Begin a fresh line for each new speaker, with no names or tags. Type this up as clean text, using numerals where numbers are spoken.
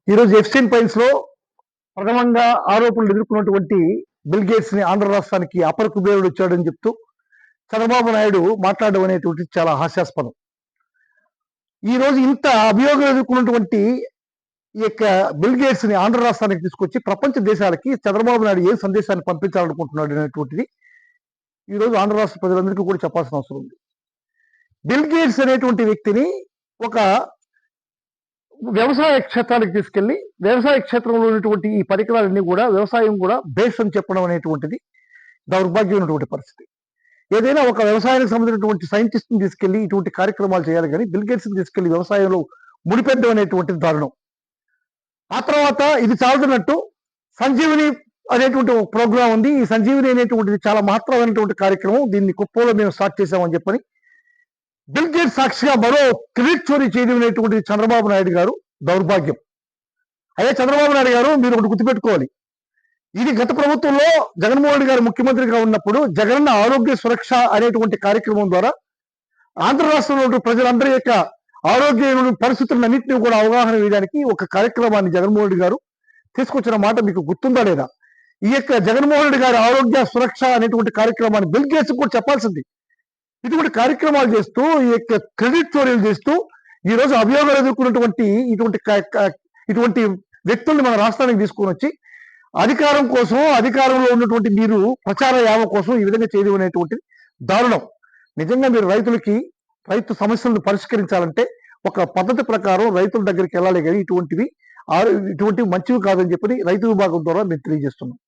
ఈరోజు ఎఫ్సిన్ పైన్స్ లో ప్రథమంగా ఆరోపణలు ఎదుర్కొన్నటువంటి బిల్ గేట్స్ ని ఆంధ్ర రాష్ట్రానికి అపర కుబేరుడు వచ్చాడని చెప్తూ చంద్రబాబు నాయుడు మాట్లాడడం అనేటువంటిది చాలా హాస్యాస్పదం. ఈ రోజు ఇంత అభియోగాలు ఎదుర్కొన్నటువంటి ఈ యొక్క బిల్ గేట్స్ ని ఆంధ్ర రాష్ట్రానికి తీసుకొచ్చి ప్రపంచ దేశాలకి చంద్రబాబు నాయుడు ఏ సందేశాన్ని పంపించాలనుకుంటున్నాడు అనేటువంటిది ఈ రోజు ఆంధ్ర రాష్ట్ర ప్రజలందరికీ కూడా చెప్పాల్సిన అవసరం ఉంది. బిల్ గేట్స్ అనేటువంటి వ్యక్తిని ఒక వ్యవసాయ క్షేత్రానికి తీసుకెళ్లి వ్యవసాయ క్షేత్రంలో ఉన్నటువంటి ఈ పరికరాలన్నీ కూడా వ్యవసాయం కూడా బేస్ అని చెప్పడం అనేటువంటిది దౌర్భాగ్యమైనటువంటి పరిస్థితి. ఏదైనా ఒక వ్యవసాయానికి సంబంధించినటువంటి సైంటిస్ట్ ని తీసుకెళ్లి ఇటువంటి కార్యక్రమాలు చేయాలి కానీ బిల్ గేట్స్ ని తీసుకెళ్లి వ్యవసాయంలో ముడిపెట్టడం అనేటువంటిది దారుణం. ఆ తర్వాత ఇది చాలుతున్నట్టు సంజీవిని అనేటువంటి ఒక ప్రోగ్రాం ఉంది. ఈ సంజీవిని అనేటువంటిది చాలా మహత్తరమైనటువంటి కార్యక్రమం. దీన్ని కుప్పంలో మేము స్టార్ట్ చేశామని చెప్పని బిల్ గేట్స్ సాక్షిగా మరో క్రెడిట్ చోరీ చేయడం అనేటువంటిది చంద్రబాబు నాయుడు గారు దౌర్భాగ్యం. అదే చంద్రబాబు నాయుడు గారు మీరు ఒకటి గుర్తుపెట్టుకోవాలి. ఇది గత ప్రభుత్వంలో జగన్మోహన్ రెడ్డి గారు ముఖ్యమంత్రిగా ఉన్నప్పుడు జగనన్న ఆరోగ్య సురక్ష అనేటువంటి కార్యక్రమం ద్వారా ఆంధ్ర రాష్ట్రంలో ప్రజలందరి యొక్క ఆరోగ్య పరిస్థితులన్నింటినీ కూడా అవగాహన వేయడానికి ఒక కార్యక్రమాన్ని జగన్మోహన్ రెడ్డి గారు తీసుకొచ్చిన మాట మీకు గుర్తుందా లేదా? ఈ యొక్క జగన్మోహన్ రెడ్డి గారి ఆరోగ్య సురక్ష అనేటువంటి కార్యక్రమాన్ని బిల్ గేట్స్ కూడా చెప్పాల్సింది. ఇటువంటి కార్యక్రమాలు చేస్తూ ఈ యొక్క క్రెడిట్ చోరీలు చేస్తూ ఈ రోజు అభియోగాలు ఎదుర్కొన్నటువంటి ఇటువంటి వ్యక్తుల్ని మన రాష్ట్రానికి తీసుకొని వచ్చి అధికారం కోసం అధికారంలో ఉన్నటువంటి మీరు ప్రచార యావ కోసం ఈ విధంగా చేయడం అనేటువంటిది దారుణం. నిజంగా మీరు రైతు సమస్యలను పరిష్కరించాలంటే ఒక పద్ధతి ప్రకారం రైతుల దగ్గరికి వెళ్ళాలి కానీ ఇటువంటివి మంచివి కాదని చెప్పి రైతు విభాగం ద్వారా మేము తెలియజేస్తున్నాం.